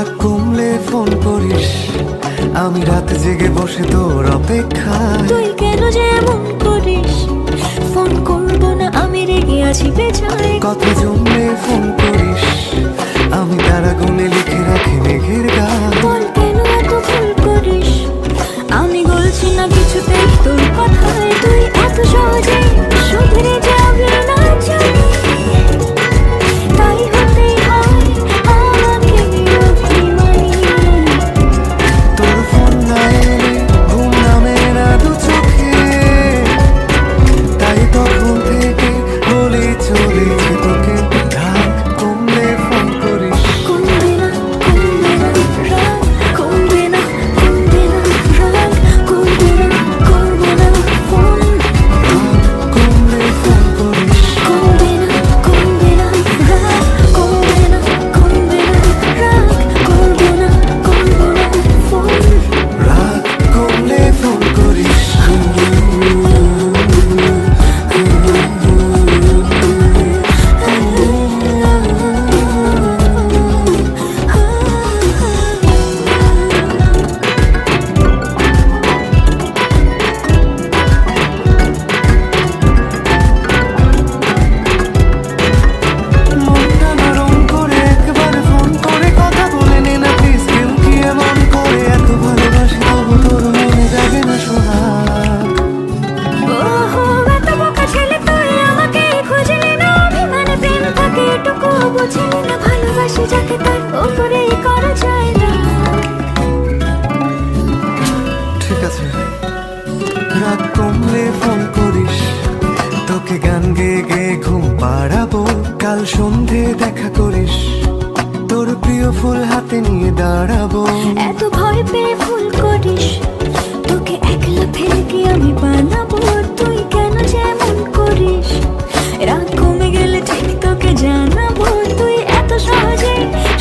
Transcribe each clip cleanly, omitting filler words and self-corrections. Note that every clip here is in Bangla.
রাগ কমলে ফোন করিস, আমি রাত জেগে বসে তোর অপেক্ষা। তুই কেন যে এমন করিস? ফোন করবো না আমি রেগে আছি বেজায়। কথা জমলে ফোন করিস, আমি তারা গুনে লিখে রাখি মেঘের গান। বল কেন এত ভুল করিস? আমি বলছি না কিছুতেই তোর কথায়, তুই এত সহজে শুধরে যাবি না জানি। তাই হতেই হয় আমাকে অভিমানী। তোর ফোন না এলে ঘুম নামে না দু চোখে, তাই তখন থেকে বলে চলেছে তোকে রাগ কমলে ফোন করিস। কমবে না, কমবে না রাগ, কমবে না, কমবে না রাগ, করবো না, করবো না ফোন। কমলে ফোন করিস, কমবে না, কমবে না রাগ, কমবে না, কমবে না রাগ, করবো না, করবো না ফোন। রাগ কমলে ফোন করিস। মনটা নরম করে একবার ফোন করে কথা বলে নে না প্লিজ। কেউ কি এমন করে? এত ভালোবাসি তবু তোর মনে জাগে না সোহাগ। ওহো, এত বোকা ছেলে তুই, আমাকে খুঁজলি না অভিমানে। প্রেম থাকে এটুকুও বুঝলি না, ভালোবাসি যাকে তার ওপরেই করা যায় না। ঠিক আছে, রাগ কমলে ফোন করিস, তোকে গান গেয়ে গেয়ে ঘুম পাড়াবো। কাল সন্ধে দেখা করিস, তোর প্রিয় ফুল হাতে নিয়ে দাঁড়াবো। এত ভয় পেয়ে ভুল করিস, তোকে একলা ফেলে কি আমি বানাবো? তুই কেন যেমন করিস? রাগ কমে গেলে ঠিক তোকে জানাবো। তুই এত সহজে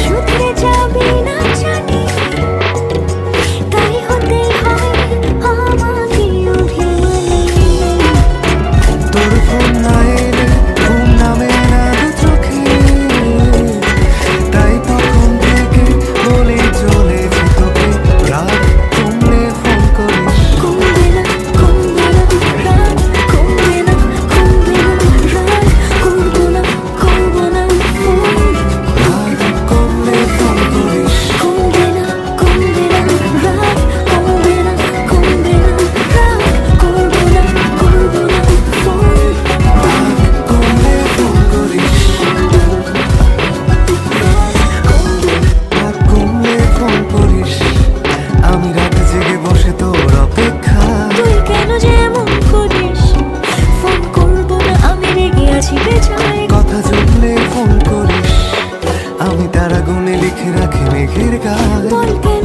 শুধরে যাবি না জানি, তাই হতেই হয় আমাকে অভিমানী। তোর ফোন না এলে ঘুম নামে না দু চোখে, তাই তখন থেকে বলে চলেছি তোকে রাগ কমলে ফোন করিস। কমবে না, কমবে না রাগ, কমবে না, কমবে না রাগ, করবো না, করবো না ফোন। রাগ কমলে ফোন করিস, কমবে না, কমবে না রাগ, কমবে না, কমবে না রাগ, করবো না, করবো না ফোন। রাগ কমলে ফোন করিস, রাগ কমলে ফোন করিস, আমি রাত জেগে বসে তোর অপেক্ষা। তুই কেন যে এমন করিস? ফোন করবো না আমি রেগে আছি বেজায়। কথা জমলে ফোন করিস, আমি তারা গুনে লিখে রাখি মেঘের গান। বল কেন